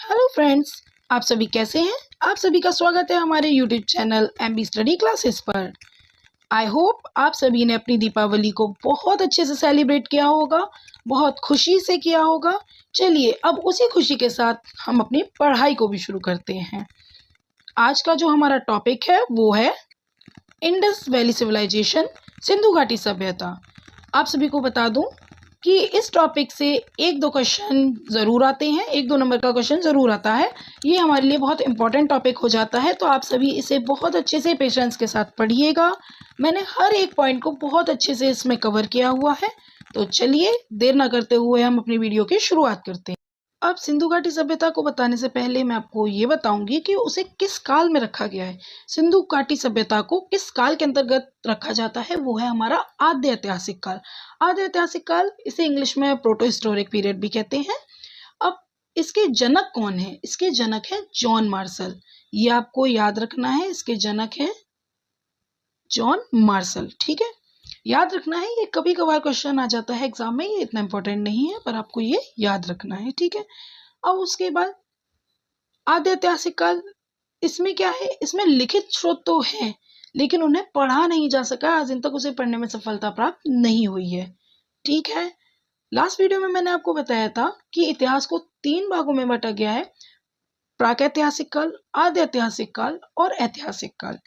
Hello friends, आप सभी कैसे हैं। आप सभी का स्वागत है हमारे YouTube channel MB study classes पर। आई होप आप सभी ने अपनी दीपावली को बहुत अच्छे से सेलिब्रेट किया होगा, बहुत खुशी से किया होगा। चलिए अब उसी खुशी के साथ हम अपनी पढ़ाई को भी शुरू करते हैं। आज का जो हमारा टॉपिक है वो है इंडस वैली सिविलाइजेशन, सिंधु घाटी सभ्यता। आप सभी को बता दूं कि इस टॉपिक से एक दो क्वेश्चन ज़रूर आते हैं, 1-2 नंबर का क्वेश्चन ज़रूर आता है। ये हमारे लिए बहुत इंपॉर्टेंट टॉपिक हो जाता है, तो आप सभी इसे बहुत अच्छे से पेशेंस के साथ पढ़िएगा। मैंने हर एक पॉइंट को बहुत अच्छे से इसमें कवर किया हुआ है। तो चलिए देर ना करते हुए हम अपनी वीडियो की शुरुआत करते हैं। अब सिंधु घाटी सभ्यता को बताने से पहले मैं आपको ये बताऊंगी कि उसे किस काल में रखा गया है। सिंधु घाटी सभ्यता को किस काल के अंतर्गत रखा जाता है, वो है हमारा आद्य ऐतिहासिक काल। आद्य ऐतिहासिक काल, इसे इंग्लिश में प्रोटो हिस्टोरिक पीरियड भी कहते हैं। अब इसके जनक कौन है? इसके जनक है जॉन मार्शल। ये आपको याद रखना है, इसके जनक है जॉन मार्शल। ठीक है, याद रखना है। ये कभी कभार क्वेश्चन आ जाता है एग्जाम में, ये इतना इंपॉर्टेंट नहीं है पर आपको ये याद रखना है। ठीक है, अब उसके बाद आद्य ऐतिहासिक काल, इसमें क्या है, इसमें लिखित स्रोत तो है लेकिन उन्हें पढ़ा नहीं जा सका। आज दिन तक उसे पढ़ने में सफलता प्राप्त नहीं हुई है। ठीक है, लास्ट वीडियो में मैंने आपको बताया था कि इतिहास को 3 भागों में बांटा गया है: प्रागैतिहासिक काल, आद्य ऐतिहासिक काल और ऐतिहासिक काल।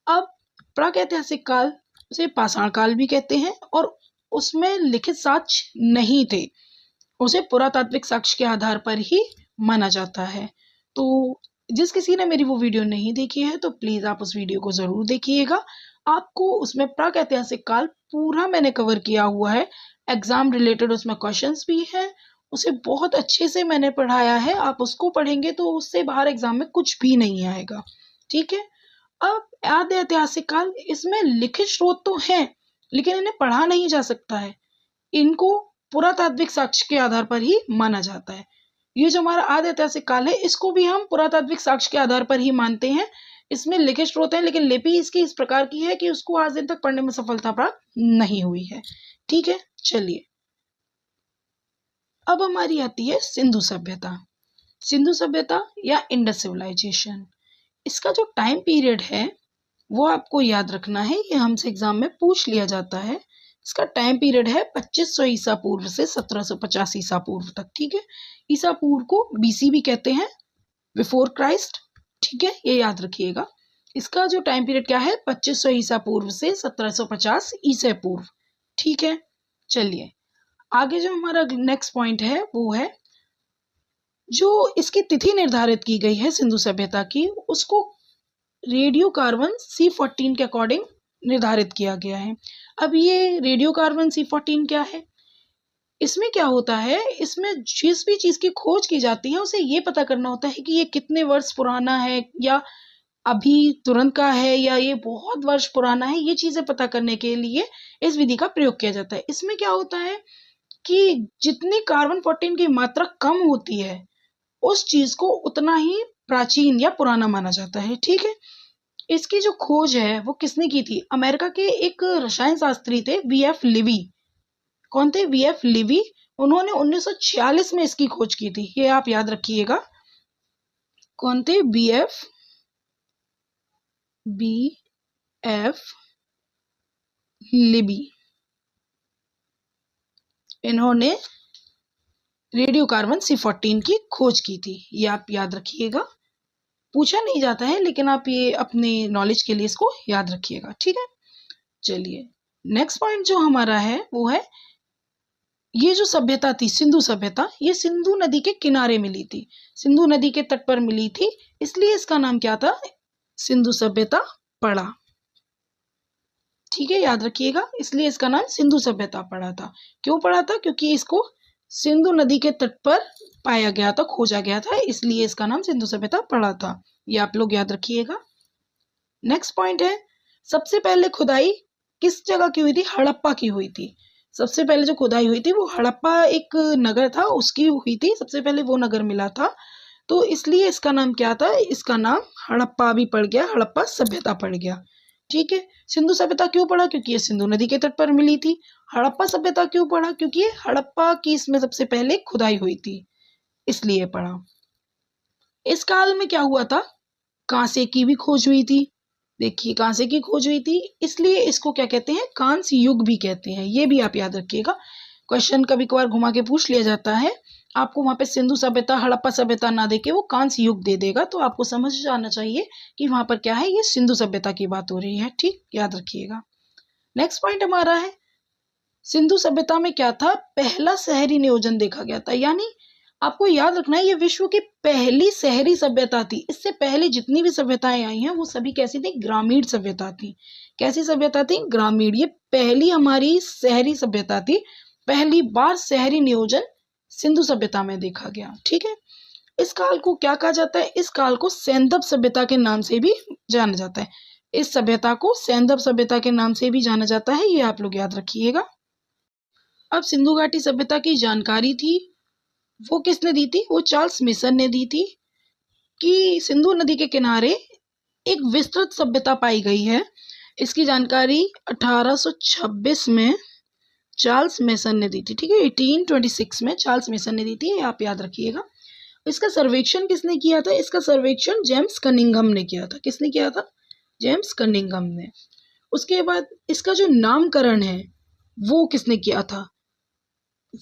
अब प्रागैतिहासिक काल उसे पाषाण काल भी कहते हैं और उसमें लिखित साक्ष्य नहीं थे, उसे पुरातात्विक साक्ष्य के आधार पर ही माना जाता है। तो जिस किसी ने मेरी वो वीडियो नहीं देखी है तो प्लीज आप उस वीडियो को जरूर देखिएगा। आपको उसमें प्रागैतिहासिक काल पूरा मैंने कवर किया हुआ है, एग्जाम रिलेटेड उसमें क्वेश्चंस भी हैं, उसे बहुत अच्छे से मैंने पढ़ाया है। आप उसको पढ़ेंगे तो उससे बाहर एग्जाम में कुछ भी नहीं आएगा। ठीक है, अब आद्य ऐतिहासिक काल, इसमें लिखित स्रोत तो हैं लेकिन इन्हें पढ़ा नहीं जा सकता है, इनको पुरातात्विक साक्ष्य के आधार पर ही माना जाता है। ये जो हमारा आद्य ऐतिहासिक काल है इसको भी हम पुरातात्विक साक्ष्य के आधार पर ही मानते हैं। इसमें लिखित स्रोत है लेकिन लिपि इसकी इस प्रकार की है कि उसको आज दिन तक पढ़ने में सफलता प्राप्त नहीं हुई है। ठीक है, चलिए अब हमारी आती है सिंधु सभ्यता। सिंधु सभ्यता या इंडस सिविलाइजेशन, इसका जो टाइम पीरियड है वो आपको याद रखना है, ये हमसे एग्जाम में पूछ लिया जाता है। इसका टाइम पीरियड है 2500 ईसा पूर्व से 1750 ईसा पूर्व तक। ठीक है, ईसा पूर्व को बीसी भी कहते हैं, बिफोर क्राइस्ट। ठीक है, ये याद रखिएगा। इसका जो टाइम पीरियड क्या है, 2500 ईसा पूर्व से 1750 ईसा पूर्व। ठीक है, चलिए आगे जो हमारा नेक्स्ट पॉइंट है वो है जो इसकी तिथि निर्धारित की गई है सिंधु सभ्यता की, उसको रेडियो कार्बन C14 के अकॉर्डिंग निर्धारित किया गया है। अब ये रेडियो कार्बन C14 क्या है, इसमें क्या होता है, इसमें जिस भी चीज की खोज की जाती है उसे ये पता करना होता है कि ये कितने वर्ष पुराना है या अभी तुरंत का है या ये बहुत वर्ष पुराना है। ये चीजें पता करने के लिए इस विधि का प्रयोग किया जाता है। इसमें क्या होता है कि जितनी कार्बन 14 की मात्रा कम होती है उस चीज को उतना ही प्राचीन या पुराना माना जाता है। ठीक है, इसकी जो खोज है वो किसने की थी, अमेरिका के एक रसायन शास्त्री थे VF लिवी। कौन थे? VF Levi. उन्होंने 1946 में इसकी खोज की थी, ये आप याद रखिएगा। कौन थे? BF Libby. इन्होंने रेडियो कार्बन C14 की खोज की थी, ये आप याद रखिएगा। पूछा नहीं जाता है लेकिन आप ये अपने नॉलेज के लिए इसको याद रखिएगा। ठीक है, चलिए नेक्स्ट पॉइंट जो हमारा है वो है, ये जो सभ्यता थी सिंधु सभ्यता, ये सिंधु नदी के किनारे मिली थी, सिंधु नदी के तट पर मिली थी, इसलिए इसका नाम क्या था, सिंधु सभ्यता पड़ा। ठीक है, याद रखिएगा, इसलिए इसका नाम सिंधु सभ्यता पड़ा था। क्यों पड़ा था? क्योंकि इसको सिंधु नदी के तट पर पाया गया था, खोजा गया था, इसलिए इसका नाम सिंधु सभ्यता पड़ा था। ये आप लोग याद रखिएगा। नेक्स्ट पॉइंट है, सबसे पहले खुदाई किस जगह की हुई थी? हड़प्पा की हुई थी। सबसे पहले जो खुदाई हुई थी वो हड़प्पा एक नगर था उसकी हुई थी, सबसे पहले वो नगर मिला था, तो इसलिए इसका नाम क्या था, इसका नाम हड़प्पा भी पड़ गया, हड़प्पा सभ्यता पड़ गया। ठीक है, सिंधु सभ्यता क्यों पड़ा? क्योंकि ये सिंधु नदी के तट पर मिली थी। हड़प्पा सभ्यता क्यों पड़ा? क्योंकि ये हड़प्पा की इसमें सबसे पहले खुदाई हुई थी, इसलिए पड़ा। इस काल में क्या हुआ था, कांसे की भी खोज हुई थी। देखिए कांसे की खोज हुई थी, इसलिए इसको क्या कहते हैं, कांस्य युग भी कहते हैं। ये भी आप याद रखिएगा, क्वेश्चन कभी कभार घुमा के पूछ लिया जाता है, आपको वहां पे सिंधु सभ्यता हड़प्पा सभ्यता ना देके वो कांस्य युग दे देगा, तो आपको समझ जाना चाहिए कि वहां पर क्या है, ये सिंधु सभ्यता की बात हो रही है। ठीक, याद रखिएगा। नेक्स्ट पॉइंट हमारा है, सिंधु सभ्यता में क्या था, पहला शहरी नियोजन देखा गया था। यानी आपको याद रखना है, ये विश्व की पहली शहरी सभ्यता थी। इससे पहले जितनी भी सभ्यताएं आई हैं वो सभी कैसी थी, ग्रामीण सभ्यता थी। कैसी सभ्यता थी, ग्रामीण। ये पहली हमारी शहरी सभ्यता थी। पहली बार शहरी नियोजन सिंधु सभ्यता में देखा गया। ठीक है, इस काल को क्या कहा जाता है, इस काल को सैंधव सभ्यता के नाम से भी जाना जाता है। इस सभ्यता को सैंधव सभ्यता के नाम से भी जाना जाता है, ये आप लोग याद रखिएगा। अब सिंधु घाटी सभ्यता की जानकारी थी, वो किसने दी थी, वो चार्ल्स मिशन ने दी थी, कि सिंधु नदी के किनारे एक विस्तृत सभ्यता पाई गई है। इसकी जानकारी 1826 में चार्ल्स मेसन ने दी थी। ठीक है, 1826 में चार्ल्स मेसन ने दी थी, आप याद रखिएगा। इसका सर्वेक्षण किसने किया था, इसका सर्वेक्षण जेम्स कनिंघम ने किया था। किसने किया था, जेम्स कनिंघम ने। उसके बाद इसका जो नामकरण है वो किसने किया था,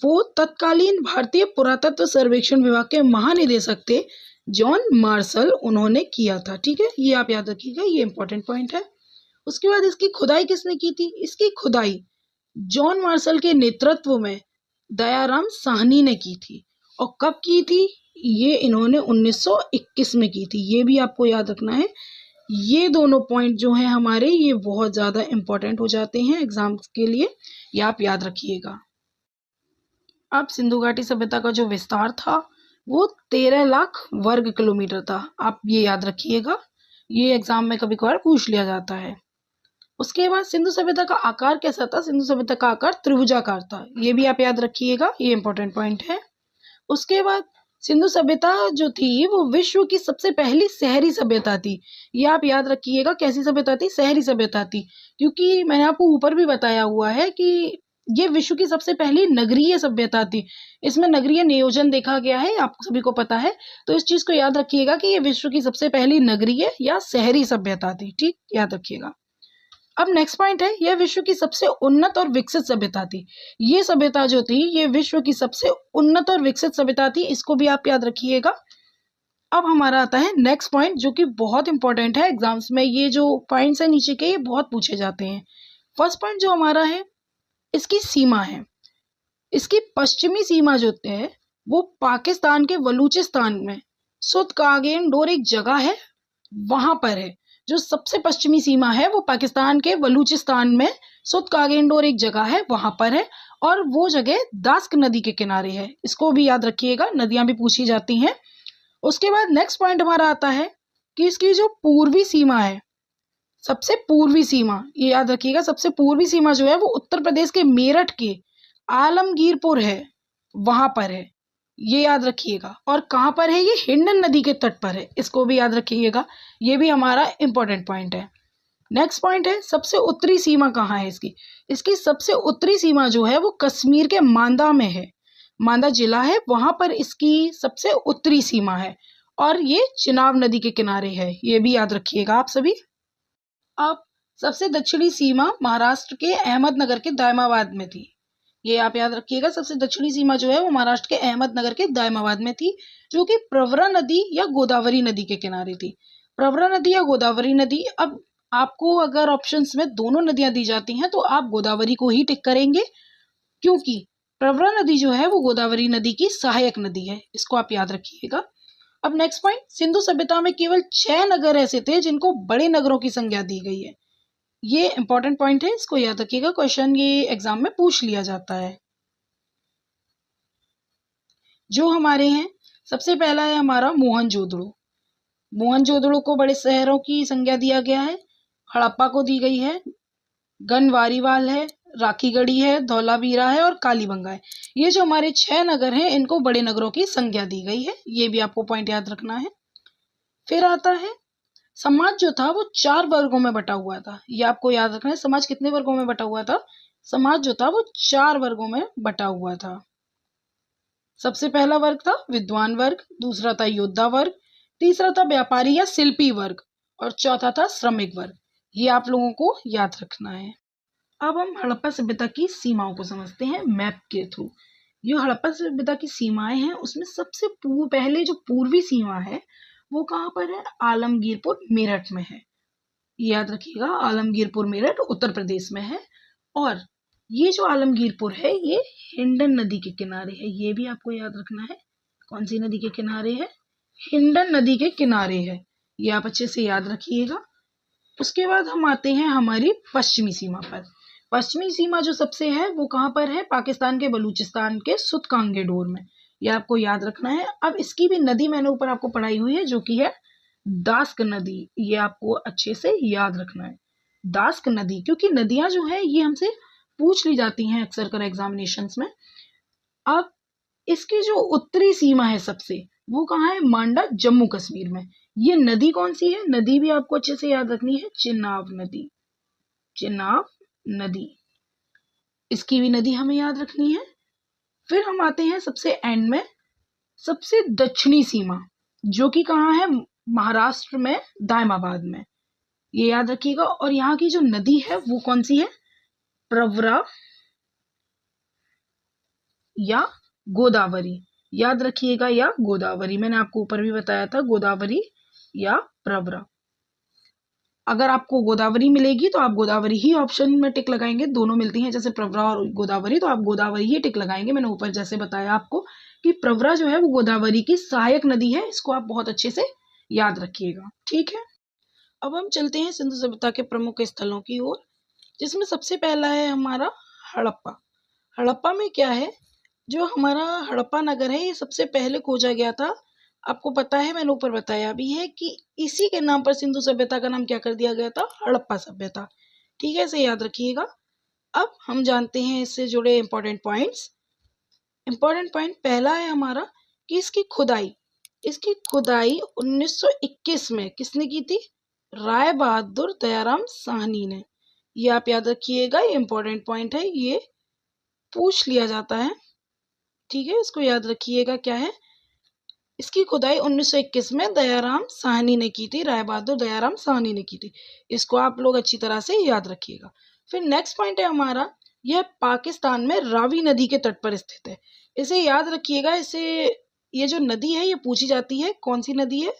वो तत्कालीन भारतीय पुरातत्व सर्वेक्षण विभाग के महानिदेशक थे जॉन मार्शल, उन्होंने किया था। ठीक है, ये आप याद रखिएगा, ये इंपॉर्टेंट पॉइंट है। उसके बाद इसकी खुदाई किसने की थी, इसकी खुदाई जॉन मार्शल के नेतृत्व में दयाराम साहनी ने की थी। और कब की थी, ये इन्होंने 1921 में की थी। ये भी आपको याद रखना है। ये दोनों पॉइंट जो हैं हमारे, ये बहुत ज़्यादा इंपॉर्टेंट हो जाते हैं एग्जाम के लिए, ये आप याद रखिएगा। अब सिंधु घाटी सभ्यता का जो विस्तार था वो 13 लाख वर्ग किलोमीटर था, आप ये याद रखिएगा। ये एग्जाम में कभी कभार पूछ लिया जाता है। उसके बाद सिंधु सभ्यता का आकार कैसा था, सिंधु सभ्यता का आकार त्रिभुजाकार था, ये भी आप याद रखिएगा, ये इंपॉर्टेंट पॉइंट है। उसके बाद सिंधु सभ्यता जो थी वो विश्व की सबसे पहली शहरी सभ्यता थी, ये आप याद रखिएगा। कैसी सभ्यता थी, शहरी सभ्यता थी, क्योंकि मैंने आपको ऊपर भी बताया हुआ है कि ये विश्व की सबसे पहली नगरीय सभ्यता थी। इसमें नगरीय नियोजन देखा गया है, आप सभी को पता है, तो इस चीज को याद रखिएगा कि ये विश्व की सबसे पहली नगरीय या शहरी सभ्यता थी। ठीक, याद रखिएगा। अब नेक्स्ट पॉइंट है, यह विश्व की सबसे उन्नत और विकसित सभ्यता थी। ये सभ्यता जो थी ये विश्व की सबसे उन्नत और विकसित सभ्यता थी, इसको भी आप याद रखिएगा। अब हमारा आता है नेक्स्ट पॉइंट, जो कि बहुत इंपॉर्टेंट है एग्जाम्स में। ये जो पॉइंट्स है नीचे के, ये बहुत पूछे जाते हैं। फर्स्ट पॉइंट जो हमारा है, इसकी सीमा है। इसकी पश्चिमी सीमा जो है वो पाकिस्तान के बलूचिस्तान में सुतकागेनडोर एक जगह है, वहां पर है। जो सबसे पश्चिमी सीमा है वो पाकिस्तान के बलूचिस्तान में सुतकागेनडोर एक जगह है, वहां पर है। और वो जगह दास्क नदी के किनारे है, इसको भी याद रखिएगा, नदियां भी पूछी जाती हैं। उसके बाद नेक्स्ट पॉइंट हमारा आता है कि इसकी जो पूर्वी सीमा है, सबसे पूर्वी सीमा, ये याद रखिएगा, सबसे पूर्वी सीमा जो है वो उत्तर प्रदेश के मेरठ के आलमगीरपुर है, वहां पर है, ये याद रखिएगा। और कहाँ पर है, ये हिंडन नदी के तट पर है, इसको भी याद रखिएगा, ये भी हमारा इंपॉर्टेंट पॉइंट है। नेक्स्ट पॉइंट है, सबसे उत्तरी सीमा कहाँ है इसकी, इसकी सबसे उत्तरी सीमा जो है वो कश्मीर के मांदा में है, मांदा जिला है, वहां पर इसकी सबसे उत्तरी सीमा है। और ये चिनाब नदी के किनारे है, ये भी याद रखिएगा आप सभी। अब सबसे दक्षिणी सीमा महाराष्ट्र के अहमदनगर के दायमाबाद में थी, ये आप याद रखिएगा। सबसे दक्षिणी सीमा जो है वो महाराष्ट्र के अहमदनगर के दायमाबाद में थी, जो कि प्रवरा नदी या गोदावरी नदी के किनारे थी। प्रवरा नदी या गोदावरी नदी, अब आपको अगर ऑप्शंस में दोनों नदियां दी जाती हैं तो आप गोदावरी को ही टिक करेंगे, क्योंकि प्रवरा नदी जो है वो गोदावरी नदी की सहायक नदी है, इसको आप याद रखिएगा। अब नेक्स्ट पॉइंट, सिंधु सभ्यता में केवल 6 नगर ऐसे थे जिनको बड़े नगरों की संज्ञा दी गई है, ये इंपॉर्टेंट पॉइंट है, इसको याद रखिएगा, क्वेश्चन ये एग्जाम में पूछ लिया जाता है। जो हमारे हैं, सबसे पहला है हमारा मोहनजोदड़ो। मोहनजोदड़ो को बड़े शहरों की संज्ञा दिया गया है। हड़प्पा को दी गई है, गनवारीवाल है, राखीगढ़ी है, धौलावीरा है और कालीबंगा है। ये जो हमारे 6 नगर हैं इनको बड़े नगरों की संज्ञा दी गई है, ये भी आपको पॉइंट याद रखना है। फिर आता है, समाज जो था वो 4 वर्गों में बटा हुआ था, ये आपको याद रखना है। समाज कितने वर्गों में बटा हुआ था, समाज जो था वो 4 वर्गों में बटा हुआ था। सबसे पहला वर्ग था विद्वान वर्ग, दूसरा था योद्धा वर्ग, तीसरा था व्यापारी या शिल्पी वर्ग और चौथा था श्रमिक वर्ग। ये आप लोगों को याद रखना है। अब हम हड़प्पा सभ्यता की सीमाओं को समझते हैं मैप के थ्रू। जो हड़प्पा सभ्यता की सीमाएं हैं उसमें सबसे पहले जो पूर्वी सीमा है वो कहाँ पर है? आलमगीरपुर मेरठ में है। याद रखिएगा, आलमगीरपुर मेरठ उत्तर प्रदेश में है। और ये जो आलमगीरपुर है ये हिंडन नदी के किनारे है। ये भी आपको याद रखना है। कौन सी नदी के किनारे है? हिंडन नदी के किनारे है। ये आप अच्छे से याद रखिएगा। उसके बाद हम आते हैं हमारी पश्चिमी सीमा पर। पश्चिमी सीमा जो सबसे है वो कहाँ पर है? पाकिस्तान के बलूचिस्तान के सुतकांगे डोर में। ये आपको याद रखना है। अब इसकी भी नदी मैंने ऊपर आपको पढ़ाई हुई है जो कि है दास्क नदी। ये आपको अच्छे से याद रखना है, दास्क नदी, क्योंकि नदियां जो है ये हमसे पूछ ली जाती हैं अक्सर कर एग्जामिनेशंस में। अब इसकी जो उत्तरी सीमा है सबसे, वो कहाँ है? मांडा जम्मू कश्मीर में। ये नदी कौन सी है? नदी भी आपको अच्छे से याद रखनी है, चिनाब नदी। चिनाब नदी, इसकी भी नदी हमें याद रखनी है। फिर हम आते हैं सबसे एंड में, सबसे दक्षिणी सीमा जो कि कहाँ है? महाराष्ट्र में दायमाबाद में। ये याद रखिएगा। और यहाँ की जो नदी है वो कौन सी है? प्रवरा या गोदावरी। याद रखिएगा, या गोदावरी। मैंने आपको ऊपर भी बताया था, गोदावरी या प्रवरा। अगर आपको गोदावरी मिलेगी तो आप गोदावरी ही ऑप्शन में टिक लगाएंगे। दोनों मिलती हैं जैसे प्रवरा और गोदावरी, तो आप गोदावरी ही टिक लगाएंगे। मैंने ऊपर जैसे बताया आपको कि प्रवरा जो है वो गोदावरी की सहायक नदी है। इसको आप बहुत अच्छे से याद रखिएगा, ठीक है। अब हम चलते हैं सिंधु सभ्यता के प्रमुख स्थलों की ओर, जिसमें सबसे पहला है हमारा हड़प्पा। हड़प्पा में क्या है? जो हमारा हड़प्पा नगर है ये सबसे पहले खोजा गया था। आपको पता है, मैंने ऊपर बताया भी है कि इसी के नाम पर सिंधु सभ्यता का नाम क्या कर दिया गया था? हड़प्पा सभ्यता। ठीक है, इसे याद रखिएगा। अब हम जानते हैं इससे जुड़े इंपॉर्टेंट पॉइंट्स। इंपॉर्टेंट पॉइंट पहला है हमारा कि इसकी खुदाई 1921 में किसने की थी? राय बहादुर दयाराम साहनी ने। ये आप याद रखिएगा, ये इंपॉर्टेंट पॉइंट है, ये पूछ लिया जाता है। ठीक है, इसको याद रखिएगा। क्या है? इसकी खुदाई 1921 में दयाराम साहनी ने की थी, राय बहादुर दयाराम साहनी ने की थी। इसको आप लोग अच्छी तरह से याद रखिएगा। फिर नेक्स्ट पॉइंट है हमारा, यह पाकिस्तान में रावी नदी के तट पर स्थित है। इसे याद रखिएगा। इसे, ये जो नदी है ये पूछी जाती है, कौन सी नदी है?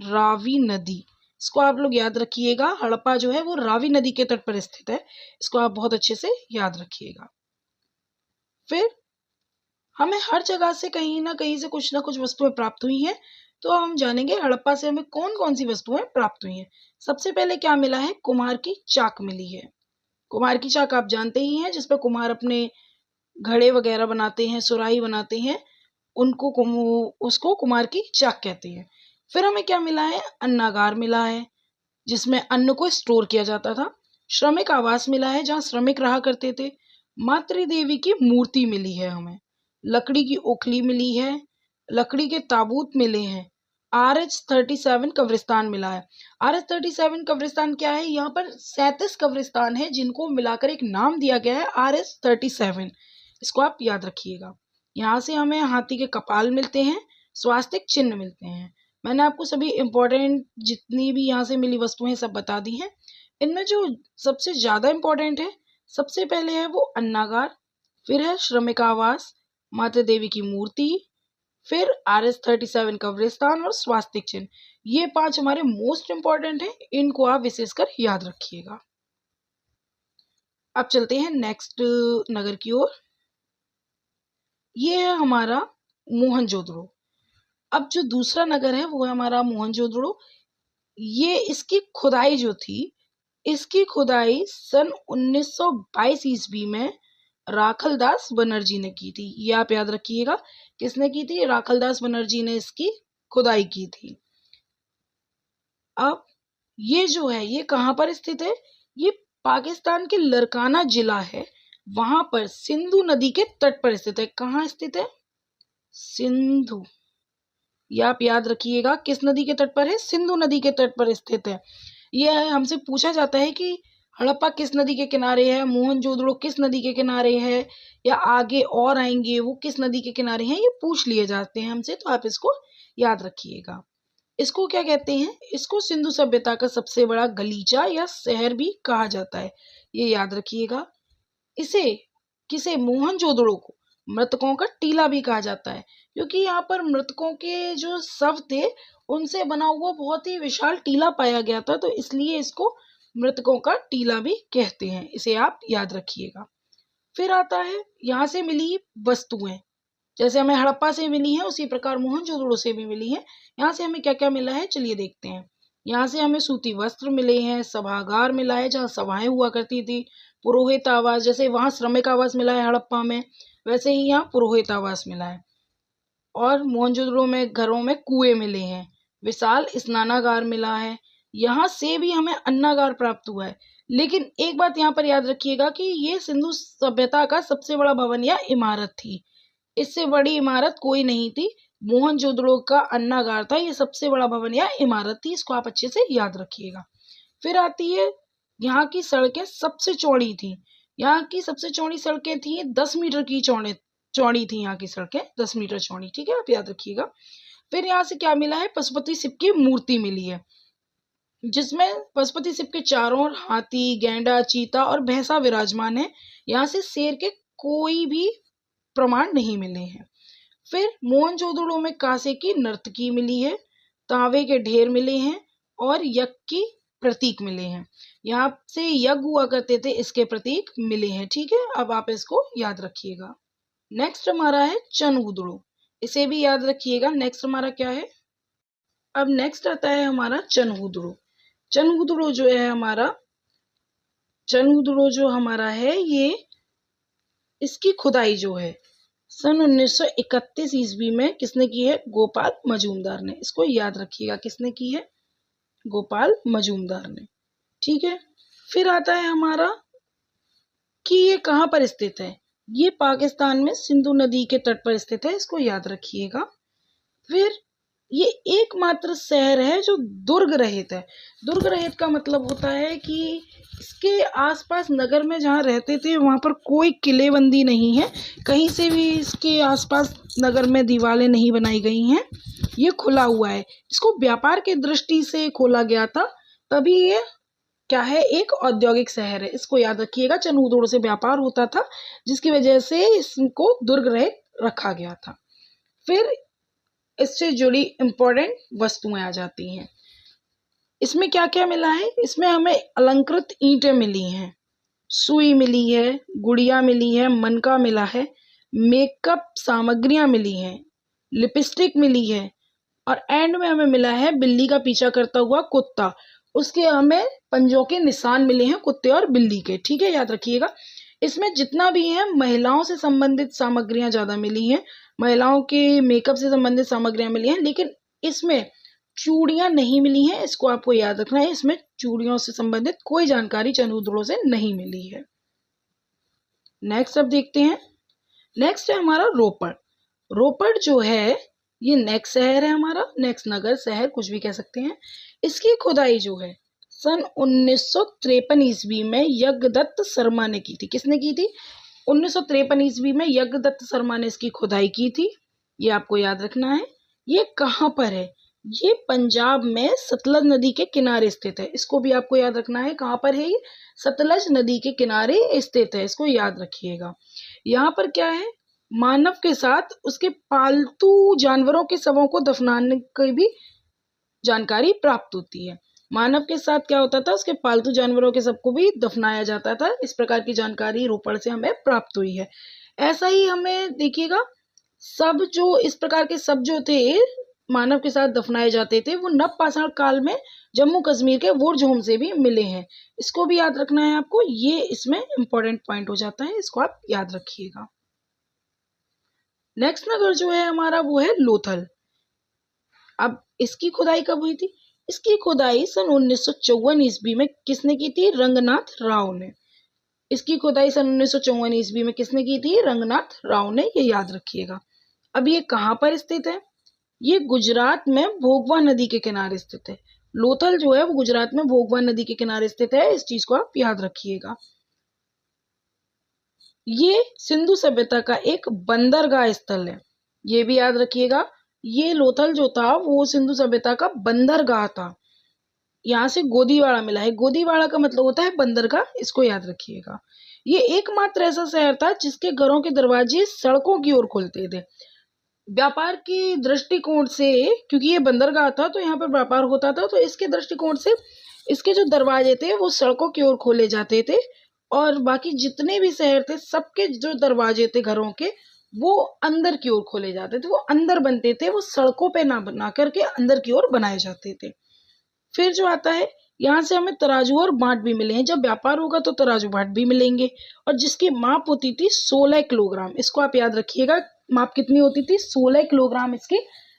रावी नदी। इसको आप लोग याद रखिएगा। हड़प्पा जो है वो रावी नदी के तट पर स्थित है। इसको आप बहुत अच्छे से याद रखिएगा। फिर हमें हर जगह से कहीं ना कहीं से कुछ ना कुछ वस्तुएं प्राप्त हुई हैं, तो हम जानेंगे हड़प्पा से हमें कौन कौन सी वस्तुएं प्राप्त हुई हैं। सबसे पहले क्या मिला है? कुम्हार की चाक मिली है। कुम्हार की चाक आप जानते ही हैं, जिसपे कुम्हार अपने घड़े वगैरह बनाते हैं, सुराही बनाते हैं, उसको कुम्हार की चाक कहते हैं। फिर हमें क्या मिला है? अन्नागार मिला है, जिसमें अन्न को स्टोर किया जाता था। श्रमिक आवास मिला है, जहाँ श्रमिक रहा करते थे। मातृ देवी की मूर्ति मिली है हमें। लकड़ी की ओखली मिली है। लकड़ी के ताबूत मिले हैं। RH-37 कब्रिस्तान मिला है। RH-37 कब्रिस्तान क्या है? यहाँ पर 37 कब्रिस्तान है जिनको मिलाकर एक नाम दिया गया है RH-37। इसको आप याद रखिएगा। यहाँ से हमें हाथी के कपाल मिलते हैं, स्वास्तिक चिन्ह मिलते हैं। मैंने आपको सभी इंपॉर्टेंट जितनी भी यहाँ से मिली वस्तुएं सब बता दी हैं। इनमें जो सबसे ज्यादा इंपॉर्टेंट है, सबसे पहले है वो अन्नागार, फिर है श्रमिक आवास, माता देवी की मूर्ति, फिर RH-37 कब्रिस्तान और स्वास्तिक चिन्ह। ये 5 हमारे मोस्ट इंपॉर्टेंट हैं, इनको आप विशेषकर याद रखिएगा। अब चलते हैं नेक्स्ट नगर की ओर। ये है हमारा मोहनजोदड़ो। अब जो दूसरा नगर है वो है हमारा मोहनजोदड़ो। ये इसकी खुदाई जो थी, इसकी खुदाई सन 1922 ईस्वी में राखलदास बनर्जी ने की थी। ये आप याद रखिएगा, किसने की थी? राखलदास बनर्जी ने इसकी खुदाई की थी। अब ये जो है ये कहाँ पर स्थित है? ये पाकिस्तान के लरकाना जिला है, वहां पर सिंधु नदी के तट पर स्थित है। कहाँ स्थित है? सिंधु। ये आप याद रखिएगा, किस नदी के तट पर है? सिंधु नदी के तट पर स्थित है। यह हमसे पूछा जाता है कि हड़प्पा किस नदी के किनारे है, मोहनजोदड़ो किस नदी के किनारे है, या आगे और आएंगे वो किस नदी के किनारे हैं, ये पूछ लिए जाते हैं हमसे, तो आप इसको याद रखिएगा। इसको क्या कहते हैं? इसको सिंधु सभ्यता का सबसे बड़ा गलीचा या शहर भी कहा जाता है, ये याद रखिएगा। इसे किसे मोहनजोदड़ो को मृतकों का टीला भी कहा जाता है, क्योंकि यहाँ पर मृतकों के जो शव थे उनसे बना हुआ बहुत ही विशाल टीला पाया गया था, तो इसलिए इसको मृतकों का टीला भी कहते हैं। इसे आप याद रखिएगा। फिर आता है यहाँ से मिली वस्तुएं, जैसे हमें हड़प्पा से मिली है उसी प्रकार मोहनजोदड़ो से भी मिली है। यहाँ से हमें क्या क्या मिला है चलिए देखते हैं। यहाँ से हमें सूती वस्त्र मिले हैं, सभागार मिला है जहाँ सभाएं हुआ करती थी, पुरोहित आवास, जैसे वहां श्रमिक आवास मिला है हड़प्पा में, वैसे ही यहाँ पुरोहित आवास मिला है। और मोहनजोदड़ो में घरों में कुएं मिले हैं, विशाल स्नानागार मिला है, यहाँ से भी हमें अन्नागार प्राप्त हुआ है। लेकिन एक बात यहाँ पर याद रखिएगा कि ये सिंधु सभ्यता का सबसे बड़ा भवन या इमारत थी, इससे बड़ी इमारत कोई नहीं थी। मोहनजोदड़ो का अन्नागार था, ये सबसे बड़ा भवन या इमारत थी, इसको आप अच्छे से याद रखिएगा। फिर आती है यहाँ की सड़कें सबसे चौड़ी थी, यहाँ की सबसे चौड़ी सड़कें थी 10 मीटर की चौड़ी थी, यहाँ की सड़कें 10 मीटर चौड़ी, ठीक है, आप याद रखिएगा। फिर यहाँ से क्या मिला है? पशुपति शिव की मूर्ति मिली है, जिसमें पशुपति शिव के चारों ओर हाथी, गैंडा, चीता और भैंसा विराजमान है। यहाँ से शेर के कोई भी प्रमाण नहीं मिले हैं। फिर मोहनजोदड़ो में कांसे की नर्तकी मिली है, तांबे के ढेर मिले हैं और यज्ञ की प्रतीक मिले हैं। यहाँ से यज्ञ हुआ करते थे, इसके प्रतीक मिले हैं, ठीक है, अब आप इसको याद रखिएगा। नेक्स्ट हमारा है चनगुदड़ो, इसे भी याद रखिएगा। नेक्स्ट हमारा क्या है? अब नेक्स्ट आता है हमारा चनगुदड़ो। चनगुदड़ो जो हमारा है ये, इसकी खुदाई जो है सन 1931 ईस्वी में किसने की है? गोपाल मजूमदार ने। इसको याद रखिएगा, किसने की है? गोपाल मजूमदार ने, ठीक है। फिर आता है हमारा कि ये कहाँ पर स्थित है? ये पाकिस्तान में सिंधु नदी के तट पर स्थित है, इसको याद रखिएगा। फिर ये एकमात्र शहर है जो दुर्ग रहित है। दुर्ग रहित का मतलब होता है कि इसके आसपास नगर में जहाँ रहते थे वहाँ पर कोई किलेबंदी नहीं है, कहीं से भी इसके आसपास नगर में दीवारें नहीं बनाई गई हैं, ये खुला हुआ है। इसको व्यापार की दृष्टि से खोला गया था, तभी ये क्या है? एक औद्योगिक शहर है, इसको याद रखिएगा। चनगुदड़ो से व्यापार होता था, जिसकी वजह से इसको दुर्ग रहित रखा गया था। फिर इससे जुड़ी इंपॉर्टेंट वस्तुएं आ जाती हैं। इसमें क्या क्या मिला है? इसमें हमें अलंकृत ईंटें मिली हैं, सुई मिली है, गुड़िया मिली है, मनका मिला है, मेकअप सामग्रियां मिली हैं, लिपस्टिक मिली है, और एंड में हमें मिला है बिल्ली का पीछा करता हुआ कुत्ता, उसके हमें पंजों के निशान मिले हैं कुत्ते और बिल्ली के, ठीक है, याद रखिएगा। इसमें जितना भी है महिलाओं से संबंधित सामग्रियां ज्यादा मिली हैं, महिलाओं के मेकअप से संबंधित सामग्रियां मिली हैं, लेकिन इसमें चूड़ियां नहीं मिली हैं, इसको आपको याद रखना है। इसमें चूड़ियों से संबंधित कोई जानकारी चनगुदड़ो से नहीं मिली है। नेक्स्ट अब देखते हैं। नेक्स्ट है हमारा रोपड़। रोपड़ जो है ये नेक्स्ट शहर है हमारा, नेक्स्ट नगर, शहर कुछ भी कह सकते हैं। इसकी खुदाई जो है सन 1953 ईस्वी में यज्ञदत्त शर्मा ने की थी। किसने की थी? 1953 ईस्वी में यज्ञदत्त शर्मा ने इसकी खुदाई की थी, ये आपको याद रखना है। ये कहाँ पर है? ये पंजाब में सतलज नदी के किनारे स्थित है, इसको भी आपको याद रखना है। कहाँ पर है ये? सतलज नदी के किनारे स्थित है, इसको याद रखिएगा। यहाँ पर क्या है? मानव के साथ उसके पालतू जानवरों के शवों को दफनाने की भी जानकारी प्राप्त होती है। मानव के साथ क्या होता था? उसके पालतू जानवरों के सबको भी दफनाया जाता था। इस प्रकार की जानकारी रोपड़ से हमें प्राप्त हुई है। ऐसा ही हमें देखिएगा, सब जो इस प्रकार के सब जो थे मानव के साथ दफनाए जाते थे, वो नवपाषाण काल में जम्मू कश्मीर के वोरझोम से भी मिले हैं, इसको भी याद रखना है आपको। ये इसमें इंपॉर्टेंट पॉइंट हो जाता है, इसको आप याद रखिएगा। नेक्स्ट नगर जो है हमारा वो है लोथल। अब इसकी खुदाई कब हुई थी? इसकी खुदाई सन 1954 ईस्वी में किसने की थी? रंगनाथ राव ने। इसकी खुदाई सन 1954 ईस्वी में किसने की थी? रंगनाथ राव ने, ये याद रखिएगा। अब ये कहाँ पर स्थित है? ये गुजरात में भोगवा नदी के किनारे स्थित है। लोथल जो है वो गुजरात में भोगवा नदी के किनारे स्थित है, इस चीज को आप याद रखिएगा। ये सिंधु सभ्यता का एक बंदरगाह स्थल है, ये भी याद रखिएगा। ये लोथल जो था वो सिंधु सभ्यता का बंदरगाह था। यहाँ से गोदीवाड़ा मिला है। गोदीवाड़ा का मतलब होता है बंदरगाह, इसको याद रखिएगा। ये एकमात्र ऐसा शहर था जिसके घरों के दरवाजे सड़कों की ओर खुलते थे। व्यापार की दृष्टिकोण से, क्योंकि ये बंदरगाह था तो यहाँ पर व्यापार होता था, तो इसके दृष्टिकोण से इसके जो दरवाजे थे वो सड़कों की ओर खोले जाते थे, और बाकी जितने भी शहर थे सबके जो दरवाजे थे घरों के वो अंदर की ओर खोले जाते थे, वो अंदर बनते थे, वो सड़कों पे ना बना करके अंदर की ओर बनाए जाते थे। फिर जो आता है, यहाँ से हमें तराजू और बाट भी मिले हैं। जब व्यापार होगा तो तराजू बाट भी मिलेंगे, और जिसकी माप होती थी 16 किलोग्राम। इसको आप याद रखिएगा, माप कितनी होती थी? 16 किलोग्राम इसकी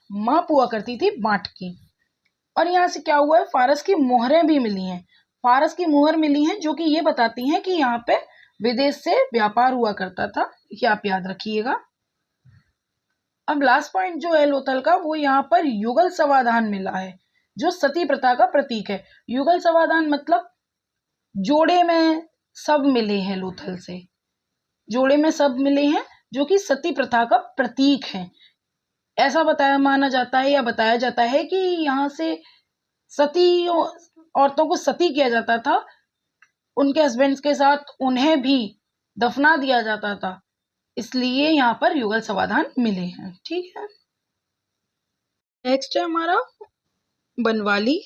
माप हुआ करती थी बाट की। और यहाँ से क्या हुआ है, फारस की मोहरें भी मिली हैं। फारस की मोहर मिली हैं जो कि ये बताती हैं कि यहाँ पे विदेश से व्यापार हुआ करता था, ये आप याद रखिएगा। अब लास्ट पॉइंट जो है लोथल का, वो यहाँ पर युगल समाधान मिला है जो सती प्रथा का प्रतीक है। युगल समाधान मतलब जोड़े में सब मिले हैं लोथल से, जोड़े में सब मिले हैं जो कि सती प्रथा का प्रतीक है। ऐसा माना जाता है या बताया जाता है कि यहाँ से सती औरतों को सती किया जाता था, उनके हस्बैंड्स के साथ उन्हें भी दफना दिया जाता था, इसलिए यहाँ पर युगल समाधान मिले हैं। ठीक है, नेक्स्ट है हमारा बनवाली।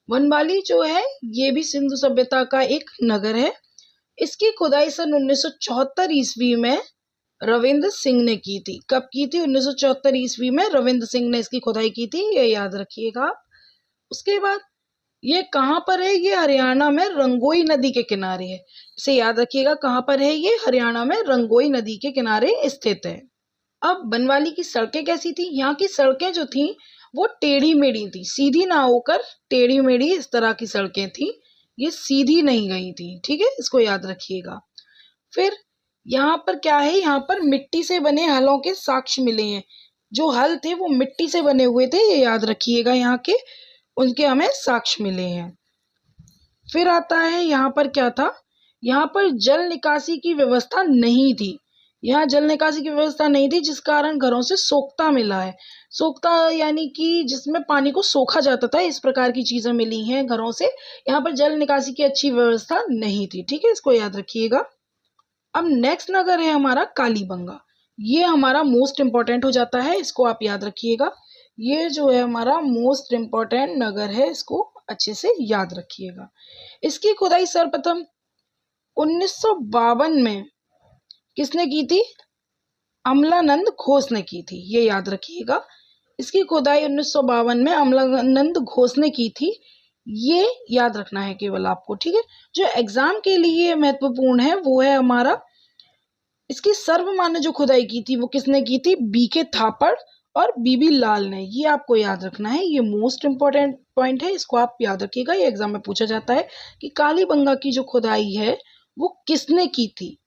बनवाली जो है ये भी सिंधु सभ्यता का एक नगर है। इसकी खुदाई सन 1974 ईस्वी में रविंद्र सिंह ने की थी। कब की थी? 1974 ईस्वी में रविंद्र सिंह ने इसकी खुदाई की थी, ये याद रखिएगा आप। उसके बाद ये कहाँ पर है? ये हरियाणा में रंगोई नदी के किनारे है, इसे याद रखिएगा। कहाँ पर है ये? हरियाणा में रंगोई नदी के किनारे स्थित है। अब बनवाली की सड़कें कैसी थी? यहाँ की सड़कें जो थी वो टेढ़ी मेढ़ी थी, सीधी ना होकर टेढ़ी मेढ़ी इस तरह की सड़कें थी, ये सीधी नहीं गई थी। ठीक है, इसको याद रखिएगा। फिर यहाँ पर क्या है? यहाँ पर मिट्टी से बने हलों के साक्ष्य मिले हैं। जो हल थे वो मिट्टी से बने हुए थे, ये याद रखिएगा। यहाँ के उनके हमें साक्ष्य मिले हैं। फिर आता है यहाँ पर क्या था? यहाँ पर जल निकासी की व्यवस्था नहीं थी। यहाँ जल निकासी की व्यवस्था नहीं थी, जिस कारण घरों से सोख्ता मिला है। सोख्ता यानी कि जिसमें पानी को सोखा जाता था, इस प्रकार की चीजें मिली हैं घरों से। यहाँ पर जल निकासी की अच्छी व्यवस्था नहीं थी। ठीक है, इसको याद रखिएगा। अब नेक्स्ट नगर है हमारा कालीबंगा। ये हमारा मोस्ट इंपॉर्टेंट हो जाता है, इसको आप याद रखिएगा। ये जो है हमारा मोस्ट इंपॉर्टेंट नगर है, इसको अच्छे से याद रखिएगा। इसकी खुदाई सर्वप्रथम 1952 में किसने की थी? अमलानंद घोष ने की थी, ये याद रखिएगा। इसकी खुदाई 1952 में अमलानंद घोष ने की थी, ये याद रखना है केवल आपको। ठीक है, जो एग्जाम के लिए महत्वपूर्ण है वो है हमारा, इसकी सर्वमान्य जो खुदाई की थी वो किसने की थी? बीके थापड़ और बीबी लाल ने, ये आपको याद रखना है। ये मोस्ट इंपॉर्टेंट पॉइंट है, इसको आप याद रखिएगा। ये एग्जाम में पूछा जाता है कि कालीबंगा की जो खुदाई है वो किसने की थी?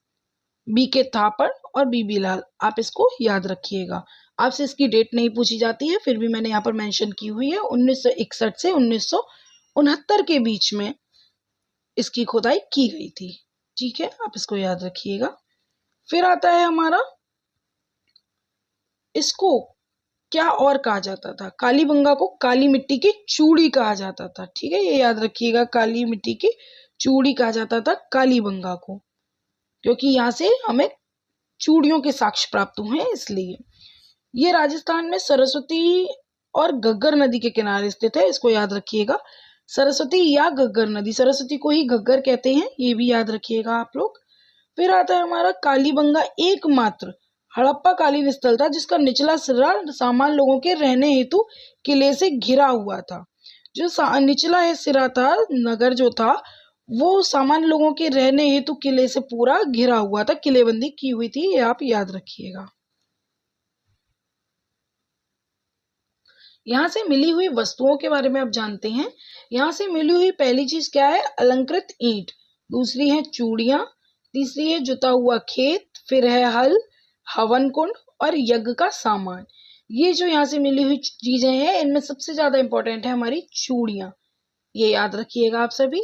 बीके थापड़ और बीबी लाल, आप इसको याद रखिएगा। आपसे इसकी डेट नहीं पूछी जाती है, फिर भी मैंने यहाँ पर मेंशन की हुई है। 1961 से 1969 के बीच में इसकी खुदाई की गई थी। ठीक है, आप इसको याद रखिएगा। फिर आता है हमारा, इसको क्या और कहा जाता था? कालीबंगा को काली मिट्टी की चूड़ी कहा जाता था। ठीक है, ये याद रखिएगा, काली मिट्टी की चूड़ी कहा जाता था कालीबंगा को, क्योंकि यहाँ से हमें चूड़ियों के साक्ष्य प्राप्त हुए हैं, इसलिए। ये राजस्थान में सरस्वती और घग्गर नदी के किनारे स्थित है, इसको याद रखिएगा। सरस्वती या घग्गर नदी, सरस्वती को ही घग्गर कहते हैं, ये भी याद रखिएगा आप लोग। फिर आता है हमारा कालीबंगा एकमात्र हड़प्पा कालीन स्थल था जिसका निचला सिरा सामान्य लोगों के रहने हेतु किले से घिरा हुआ था। जो निचला सिरा था, नगर जो था, वो सामान्य लोगों के रहने हेतु किले से पूरा घिरा हुआ था, किलेबंदी की हुई थी, ये आप याद रखिएगा। यहाँ से मिली हुई वस्तुओं के बारे में आप जानते हैं। यहाँ से मिली हुई पहली चीज क्या है? अलंकृत ईंट, दूसरी है चूड़ियां, तीसरी है जुता हुआ खेत, फिर है हल, हवन कुंड और यज्ञ का सामान। ये जो यहाँ से मिली हुई चीजें हैं, इनमें सबसे ज्यादा इंपॉर्टेंट है हमारी चूड़ियां, ये याद रखिएगा आप सभी।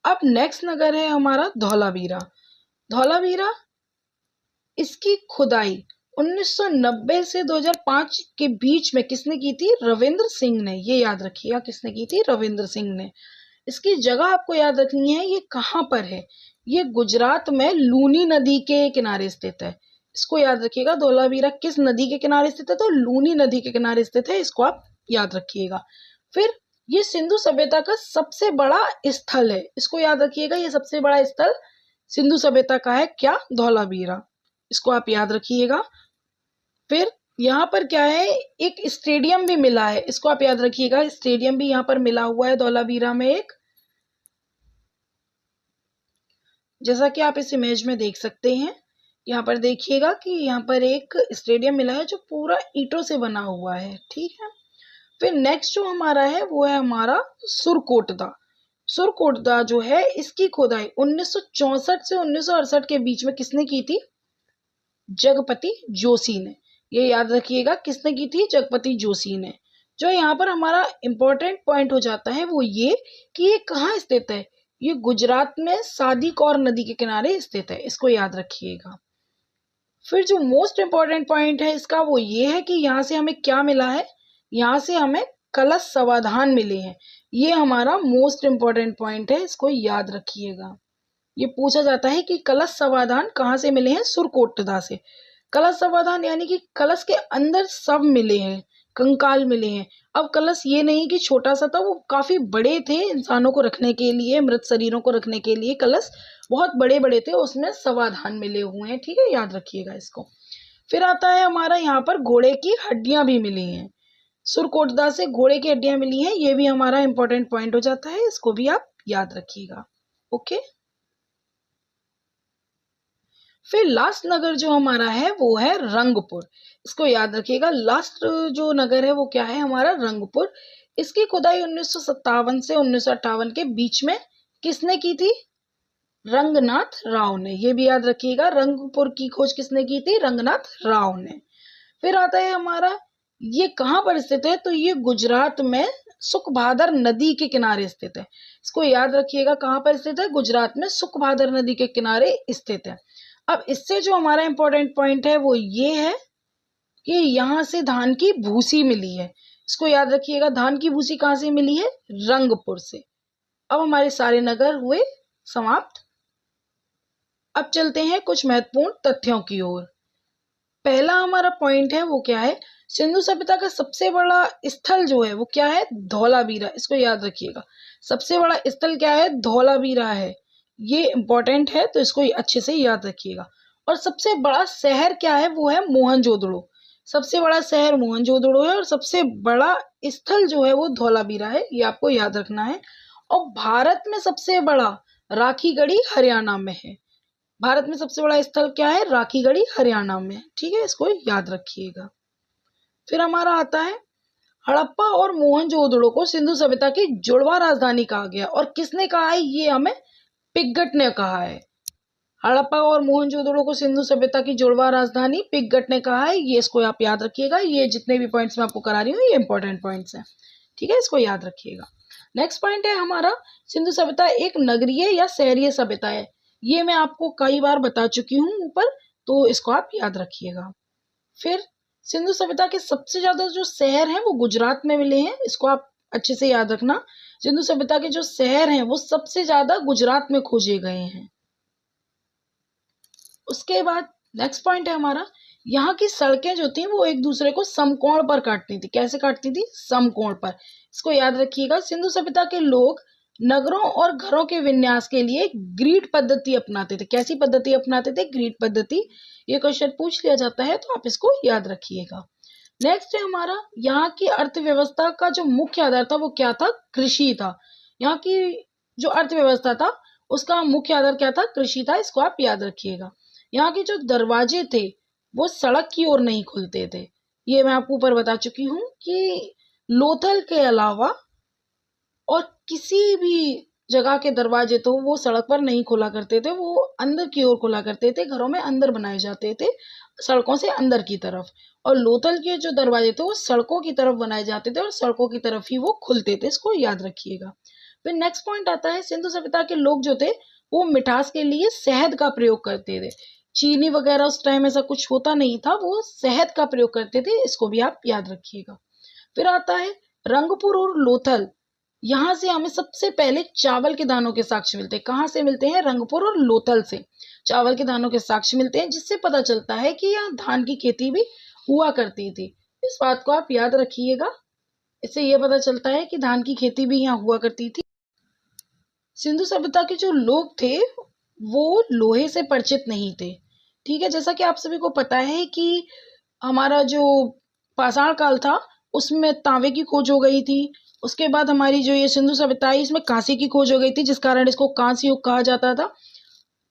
अब नेक्स्ट नगर है हमारा धौलावीरा। धौलावीरा, इसकी खुदाई 1990 से 2005 के बीच में किसने की थी? रविंद्र सिंह ने। ये याद रखिएगा, किसने की थी? रविंद्र सिंह ने। इसकी जगह आपको याद रखनी है, ये कहाँ पर है? ये गुजरात में लूनी नदी के किनारे स्थित है। इसको याद रखिएगा, धौलावीरा किस नदी के किनारे स्थित है? तो लूनी नदी के किनारे स्थित है, इसको आप याद रखिएगा। फिर ये सिंधु सभ्यता का सबसे बड़ा स्थल है, इसको याद रखिएगा। ये सबसे बड़ा स्थल सिंधु सभ्यता का है क्या? धौलावीरा, इसको आप याद रखिएगा। फिर यहाँ पर क्या है? एक स्टेडियम भी मिला है, इसको आप याद रखिएगा। स्टेडियम भी यहाँ पर मिला हुआ है धौलावीरा में एक, जैसा कि आप इस इमेज में देख सकते हैं। यहाँ पर देखिएगा कि यहाँ पर एक स्टेडियम मिला है जो पूरा ईंटों से बना हुआ है, ठीक है। फिर नेक्स्ट जो हमारा है वो है हमारा सुरकोटदा। सुरकोटदा जो है, इसकी खोदाई 1964 से 1968 के बीच में किसने की थी? जगपति जोशी ने। ये याद रखिएगा, किसने की थी? जगपति जोशी ने। जो यहाँ पर हमारा इंपॉर्टेंट पॉइंट हो जाता है वो ये कि ये कहाँ स्थित है? ये गुजरात में सादी कौर नदी के किनारे स्थित है, इसको याद रखिएगा। फिर जो मोस्ट इंपॉर्टेंट पॉइंट है इसका वो ये है कि यहाँ से हमें क्या मिला है? यहाँ से हमें कलश समाधान मिले हैं। ये हमारा मोस्ट इंपॉर्टेंट पॉइंट है, इसको याद रखिएगा। ये पूछा जाता है कि कलश समाधान कहाँ से मिले हैं? सुरकोटदा से। कलश समाधान यानी कि कलश के अंदर सब मिले हैं, कंकाल मिले हैं। अब कलश ये नहीं कि छोटा सा था, वो काफी बड़े थे इंसानों को रखने के लिए, मृत शरीरों को रखने के लिए कलश बहुत बड़े बड़े थे, उसमें समाधान मिले हुए हैं, ठीक है, याद रखिएगा इसको। फिर आता है हमारा यहाँ पर घोड़े की हड्डियां भी मिली हैं। सुरकोटदा से घोड़े की हड्डियां मिली हैं, ये भी हमारा इंपॉर्टेंट पॉइंट हो जाता है, इसको भी आप याद रखिएगा। ओके। फिर लास्ट नगर जो हमारा है वो है रंगपुर, इसको याद रखिएगा। लास्ट जो नगर है वो क्या है? हमारा रंगपुर। इसकी खुदाई 1957 से 1958 के बीच में किसने की थी? रंगनाथ राव ने। ये भी याद रखिएगा, रंगपुर की खोज किसने की थी? रंगनाथ राव ने। फिर आता है हमारा, ये कहाँ पर स्थित है? तो ये गुजरात में सुखभादर नदी के किनारे स्थित है, इसको याद रखिएगा। कहाँ पर स्थित है? गुजरात में सुखभादर नदी के किनारे स्थित है। अब इससे जो हमारा इंपॉर्टेंट पॉइंट है वो ये है कि यहाँ से धान की भूसी मिली है, इसको याद रखिएगा। धान की भूसी कहाँ से मिली है? रंगपुर से। अब हमारे सारे नगर हुए समाप्त। अब चलते हैं कुछ महत्वपूर्ण तथ्यों की ओर। पहला हमारा पॉइंट है वो क्या है? सिंधु सभ्यता का सबसे बड़ा स्थल जो है वो क्या है? धौलावीरा, इसको याद रखिएगा। सबसे बड़ा स्थल क्या है? धौलावीरा है, ये इंपॉर्टेंट है, तो इसको अच्छे से याद रखिएगा। और सबसे बड़ा शहर क्या है? वो है मोहनजोदड़ो। सबसे बड़ा शहर मोहनजोदड़ो है और सबसे बड़ा स्थल जो है वो धौलावीरा है, ये आपको याद रखना है। और भारत में सबसे बड़ा राखीगढ़ी हरियाणा में है। भारत में सबसे बड़ा स्थल क्या है? राखीगढ़ी हरियाणा में, ठीक है, इसको याद रखिएगा। फिर हमारा आता है हड़प्पा और मोहनजोदड़ो को सिंधु सभ्यता की जुड़वा राजधानी कहा गया, और किसने कहा है? ये हमें पिगट ने कहा है। हड़प्पा और मोहनजोदड़ो को सिंधु सभ्यता की जुड़वा राजधानी पिगट ने कहा है, ये इसको आप याद रखिएगा। ये जितने भी पॉइंट्स मैं आपको करा रही हूँ ये इंपॉर्टेंट पॉइंट्स हैं, ठीक है, इसको याद रखिएगा। नेक्स्ट पॉइंट है हमारा, सिंधु सभ्यता एक नगरीय या शहरीय सभ्यता है। ये मैं आपको कई बार बता चुकी हूँ ऊपर, तो इसको आप याद रखिएगा। फिर सिंधु सभ्यता के सबसे ज्यादा जो शहर हैं वो गुजरात में मिले हैं, इसको आप अच्छे से याद रखना। सिंधु सभ्यता के जो शहर हैं वो सबसे ज्यादा गुजरात में खोजे गए हैं। उसके बाद नेक्स्ट पॉइंट है हमारा, यहाँ की सड़कें जो थी वो एक दूसरे को समकोण पर काटती थी। कैसे काटती थी? समकोण पर, इसको याद रखिएगा। सिंधु सभ्यता के लोग नगरों और घरों के विन्यास के लिए ग्रिड पद्धति अपनाते थे। कैसी पद्धति अपनाते थे? ग्रिड पद्धति। ये क्वेश्चन पूछ लिया जाता है तो आप इसको याद रखिएगा। नेक्स्ट है हमारा, यहाँ की अर्थव्यवस्था का जो मुख्य आधार था वो क्या था? कृषि था। यहाँ की जो अर्थव्यवस्था था उसका मुख्य आधार क्या था? कृषि था, इसको आप याद रखिएगा। यहाँ के जो दरवाजे थे वो सड़क की ओर नहीं खुलते थे। ये मैं आपको ऊपर बता चुकी हूँ कि लोथल के अलावा और किसी भी जगह के दरवाजे तो वो सड़क पर नहीं खोला करते थे, वो अंदर की ओर खोला करते थे। घरों में अंदर बनाए जाते थे, सड़कों से अंदर की तरफ। और लोथल के जो दरवाजे थे वो सड़कों की तरफ बनाए जाते थे और सड़कों की तरफ ही वो खुलते थे, इसको याद रखिएगा। फिर नेक्स्ट पॉइंट आता है, सिंधु सभ्यता के लोग जो थे वो मिठास के लिए शहद का प्रयोग करते थे। चीनी वगैरह उस टाइम ऐसा कुछ होता नहीं था, वो शहद का प्रयोग करते थे, इसको भी आप याद रखिएगा। फिर आता है रंगपुर और लोथल। यहाँ से हमें सबसे पहले चावल के दानों के साक्ष्य मिलते हैं। कहाँ से मिलते हैं? रंगपुर और लोथल से चावल के दानों के साक्ष्य मिलते हैं, जिससे पता चलता है कि यहाँ धान की खेती भी हुआ करती थी। इस बात को आप याद रखिएगा। इससे यह पता चलता है कि धान की खेती भी यहाँ हुआ करती थी। सिंधु सभ्यता के जो लोग थे वो लोहे से परिचित नहीं थे। ठीक है, जैसा कि आप सभी को पता है कि हमारा जो पाषाण काल था उसमें तांबे की खोज हो गई थी। उसके बाद हमारी जो ये सिंधु सभ्यता है इसमें कांसे की खोज हो गई थी, जिस कारण इसको कांस्य युग कहा जाता था।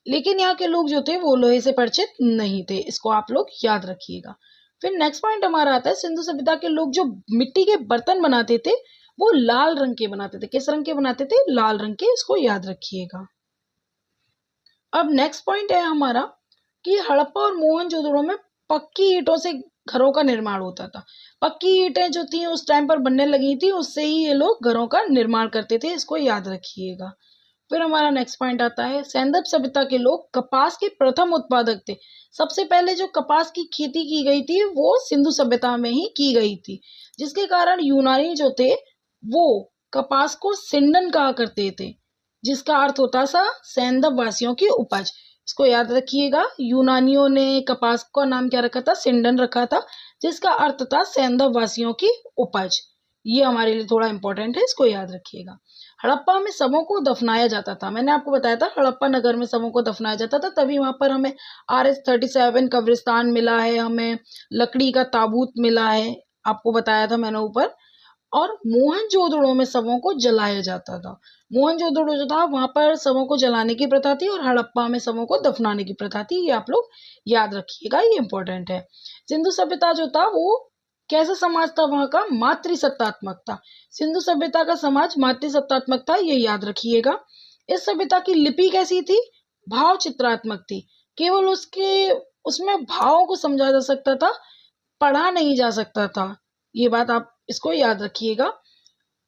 लेकिन यहाँ के लोग जो थे वो लोहे से परिचित नहीं थे, इसको आप लोग याद रखिएगा। फिर नेक्स्ट पॉइंट हमारा आता है, सिंधु सभ्यता के लोग जो मिट्टी के बर्तन बनाते थे वो लाल रंग के बनाते थे। किस रंग के बनाते थे? लाल रंग के, इसको याद रखिएगा। अब नेक्स्ट पॉइंट है हमारा कि हड़प्पा और मोहनजोदड़ो में पक्की ईंटों से घरों का निर्माण होता था। पक्की ईंटें जो थी उस टाइम पर बनने लगी थी, उससे ही ये लोग घरों का निर्माण करते थे, इसको याद रखिएगा। फिर हमारा नेक्स्ट पॉइंट आता है, सैंदव सभ्यता के लोग कपास के प्रथम उत्पादक थे। सबसे पहले जो कपास की खेती की गई थी वो सिंधु सभ्यता में ही की गई थी, जिसके कारण यूनानी जो थे वो कपास को सिंडन कहा करते थे, जिसका अर्थ होता था सैंदव वासियों की उपज। इसको याद रखिएगा। यूनानियों ने कपास का नाम क्या रखा था? सिंडन रखा था, जिसका अर्थ था सैंदव वासियों की उपज। ये हमारे लिए थोड़ा इंपॉर्टेंट है, इसको याद रखिएगा। हड़प्पा में शवों को दफनाया जाता था। मैंने आपको बताया था हड़प्पा नगर में शवों को दफनाया जाता था, तभी वहां पर हमें RS-37 कब्रिस्तान मिला है, हमें लकड़ी का ताबूत मिला है, आपको बताया था मैंने ऊपर। और मोहनजोदड़ो में शवों को जलाया जाता था। मोहनजोदड़ो जो था वहां पर शवों को जलाने की प्रथा थी और हड़प्पा में शवों को दफनाने की प्रथा थी। ये आप लोग याद रखिएगा, ये इंपॉर्टेंट है। सिंधु सभ्यता जो था वो कैसा समाज था? वहां का मातृसत्तात्मक था। सिंधु सभ्यता का समाज मातृसत्तात्मक था, ये याद रखिएगा। इस सभ्यता की लिपि कैसी थी? भाव चित्रात्मक थी। केवल उसमें भावों को समझा जा सकता था, पढ़ा नहीं जा सकता था। ये बात आप इसको याद रखिएगा।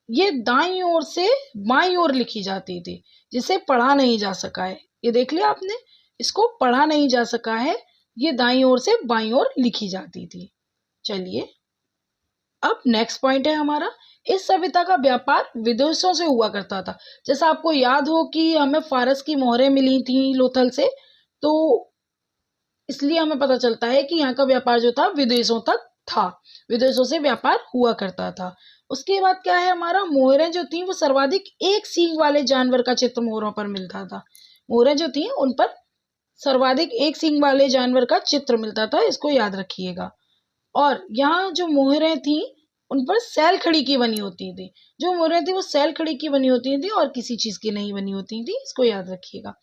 ये दाईं ओर से बाईं ओर लिखी जाती थी, जिसे पढ़ा नहीं जा सका है। ये देख लिया आपने, इसको पढ़ा नहीं जा सका है, ये दाईं ओर से बाईं ओर लिखी जाती थी। चलिए, अब नेक्स्ट पॉइंट है हमारा, इस सभ्यता का व्यापार विदेशों से हुआ करता था। जैसा आपको याद हो कि हमें फारस की मोहरें मिली थी लोथल से, तो इसलिए हमें पता चलता है कि यहाँ का व्यापार जो था विदेशों तक था, विदेशों से व्यापार हुआ करता था। उसके बाद क्या है हमारा, मोहरें जो थी वो सर्वाधिक एक सींग वाले जानवर का चित्र मोहरों पर मिलता था। मोहरें जो थी उन पर सर्वाधिक एक सींग वाले जानवर का चित्र मिलता था, इसको याद रखिएगा। और यहाँ जो मोहरें थी उन पर सैल खड़ी की बनी होती थी। जो मोहरें थी वो सैल खड़ी की बनी होती थी और किसी चीज की नहीं बनी होती थी, इसको याद रखिएगा।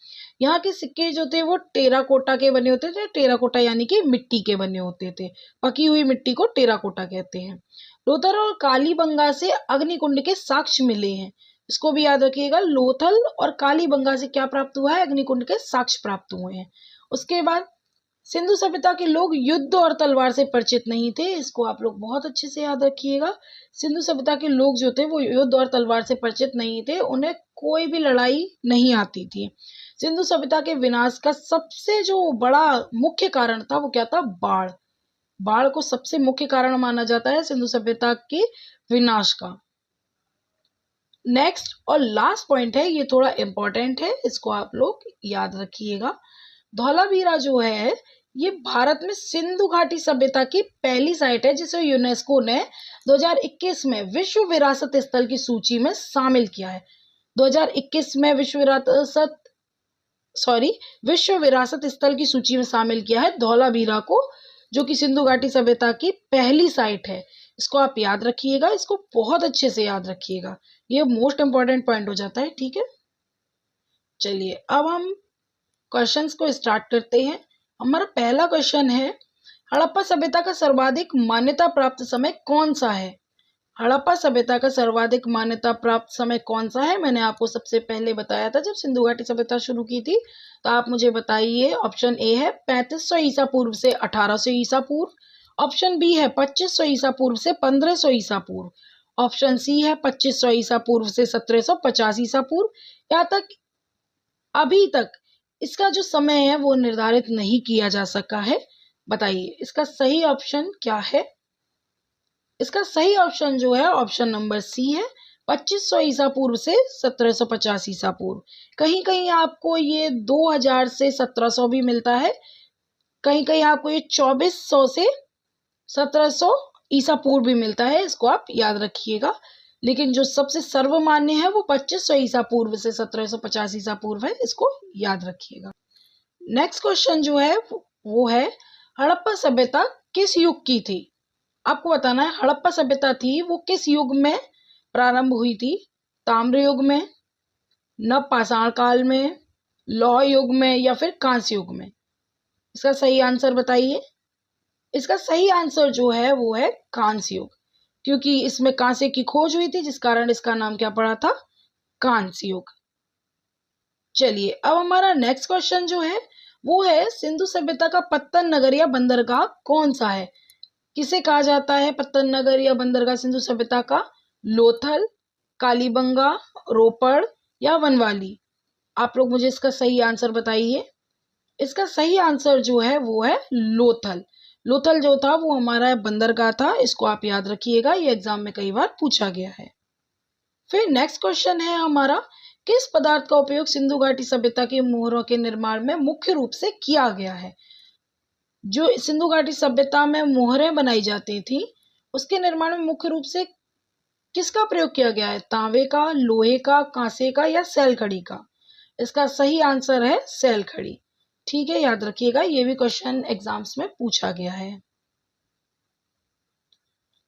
यहाँ के सिक्के जो थे वो टेराकोटा के बने होते थे। टेराकोटा यानी कि मिट्टी के बने होते थे। पकी हुई मिट्टी को टेराकोटा कहते हैं। लोथल और कालीबंगा से अग्निकुंड के साक्ष्य मिले हैं, इसको भी याद रखिएगा। लोथल और कालीबंगा से क्या प्राप्त हुआ है? अग्निकुंड के साक्ष्य प्राप्त हुए हैं। उसके बाद सिंधु सभ्यता के लोग युद्ध और तलवार से परिचित नहीं थे, इसको आप लोग बहुत अच्छे से याद रखिएगा। सिंधु सभ्यता के लोग जो थे वो युद्ध और तलवार से परिचित नहीं थे, उन्हें कोई भी लड़ाई नहीं आती थी। सिंधु सभ्यता के विनाश का सबसे जो बड़ा मुख्य कारण था वो क्या था? बाढ़। बाढ़ को सबसे मुख्य कारण माना जाता है सिंधु सभ्यता के विनाश का। नेक्स्ट और लास्ट पॉइंट है, ये थोड़ा इंपॉर्टेंट है, इसको आप लोग याद रखिएगा। धौलावीरा जो है ये भारत में सिंधु घाटी सभ्यता की पहली साइट है, जिसे यूनेस्को ने 2021 में विश्व विरासत स्थल की सूची में शामिल किया है। 2021 में विश्व विरासत स्थल की सूची में शामिल किया है धौलावीरा को, जो कि सिंधु घाटी सभ्यता की पहली साइट है। इसको आप याद रखिएगा, इसको बहुत अच्छे से याद रखिएगा, ये मोस्ट इंपॉर्टेंट पॉइंट हो जाता है। ठीक है, चलिए अब हम क्वेश्चंस को स्टार्ट करते हैं। हमारा पहला क्वेश्चन है, हड़प्पा सभ्यता का सर्वाधिक मान्यता प्राप्त समय कौन सा है? हड़प्पा सभ्यता का सर्वाधिक मान्यता प्राप्त समय कौन सा है? मैंने आपको सबसे पहले बताया था जब सिंधु घाटी सभ्यता शुरू की थी, तो आप मुझे बताइए। ऑप्शन ए है 3500 ईसा पूर्व से 1800 ईसा पूर्व। ऑप्शन बी है 2500 ईसा पूर्व से 1500 ईसा पूर्व। ऑप्शन सी है 2500 ईसा पूर्व से 1750 ईसा पूर्व। यहाँ तक अभी तक इसका जो समय है वो निर्धारित नहीं किया जा सका है। बताइए इसका सही ऑप्शन क्या है? इसका सही ऑप्शन जो है ऑप्शन नंबर सी है, 2500 ईसा पूर्व से 1750 ईसा पूर्व। कहीं कहीं आपको ये 2000 से 1700 भी मिलता है, कहीं कहीं आपको ये 2400 से 1700 ईसा पूर्व भी मिलता है, इसको आप याद रखिएगा। लेकिन जो सबसे सर्वमान्य है वो 2500 ईसा पूर्व से 1750 ईसा पूर्व है, इसको याद रखिएगा। नेक्स्ट क्वेश्चन जो है वो है, हड़प्पा सभ्यता किस युग की थी? आपको बताना है हड़प्पा सभ्यता थी वो किस युग में प्रारंभ हुई थी? ताम्र युग में, नवपाषाण काल में, लौह युग में या फिर कांस्य युग में? इसका सही आंसर बताइए। इसका सही आंसर जो है वो है कांस्य युग, क्योंकि इसमें कांसे की खोज हुई थी जिस कारण इसका नाम क्या पड़ा था? कांस्य युग। चलिए अब हमारा नेक्स्ट क्वेश्चन जो है वो है, सिंधु सभ्यता का पत्तन नगर या बंदरगाह कौन सा है? किसे कहा जाता है पत्तन नगर या बंदरगाह सिंधु सभ्यता का? लोथल, कालीबंगा, रोपड़ या वनवाली? आप लोग मुझे इसका सही आंसर बताइए। इसका सही आंसर जो है वो है लोथल। लोथल जो था वो हमारा बंदरगाह था, इसको आप याद रखिएगा, ये एग्जाम में कई बार पूछा गया है। फिर नेक्स्ट क्वेश्चन है हमारा, किस पदार्थ का उपयोग सिंधु घाटी सभ्यता के मोहरों के निर्माण में मुख्य रूप से किया गया है? जो सिंधु घाटी सभ्यता में मोहरें बनाई जाती थी उसके निर्माण में मुख्य रूप से किसका प्रयोग किया गया है? तांबे का, लोहे का, कांसे का या सैल खड़ी का? इसका सही आंसर है सैल खड़ी। ठीक है, याद रखिएगा, ये भी क्वेश्चन एग्जाम्स में पूछा गया है।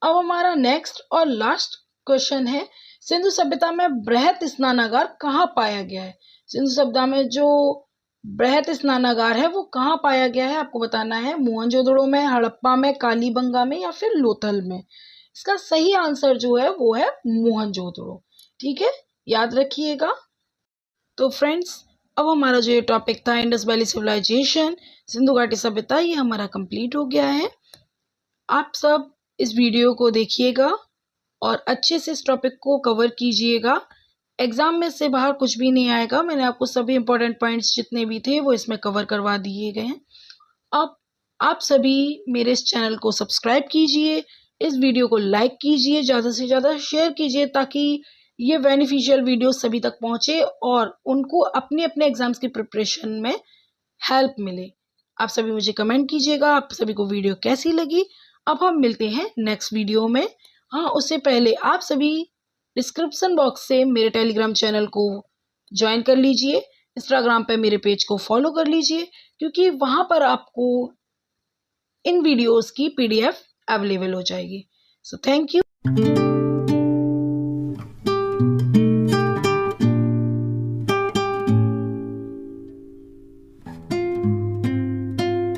अब हमारा नेक्स्ट और लास्ट क्वेश्चन है, सिंधु सभ्यता में बृहत स्नानागार कहाँ पाया गया है? सिंधु सभ्यता में जो बृहत स्नानागार है वो कहाँ पाया गया है? आपको बताना है, मोहनजोदड़ो में, हड़प्पा में, कालीबंगा में या फिर लोथल में? इसका सही आंसर जो है वो है मोहनजोदड़ो। ठीक है, याद रखिएगा। तो फ्रेंड्स, अब हमारा जो ये टॉपिक था इंडस वैली सिविलाइजेशन, सिंधु घाटी सभ्यता, ये हमारा कंप्लीट हो गया है। आप सब इस वीडियो को देखिएगा और अच्छे से इस टॉपिक को कवर कीजिएगा। एग्जाम में से बाहर कुछ भी नहीं आएगा, मैंने आपको सभी इंपॉर्टेंट पॉइंट्स जितने भी थे वो इसमें कवर करवा दिए गए हैं। अब आप सभी मेरे इस चैनल को सब्सक्राइब कीजिए, इस वीडियो को लाइक कीजिए, ज़्यादा से ज़्यादा शेयर कीजिए ताकि ये बेनिफिशियल वीडियो सभी तक पहुँचे और उनको अपने अपने एग्जाम्स की प्रिपरेशन में हेल्प मिले। आप सभी मुझे कमेंट कीजिएगा आप सभी को वीडियो कैसी लगी। अब हम मिलते हैं नेक्स्ट वीडियो में। हाँ, उससे पहले आप सभी डिस्क्रिप्शन बॉक्स से मेरे टेलीग्राम चैनल को ज्वाइन कर लीजिए, इंस्टाग्राम पे मेरे पेज को फॉलो कर लीजिए, क्योंकि वहाँ पर आपको इन वीडियोस की PDF अवेलेबल हो जाएगी। So thank you.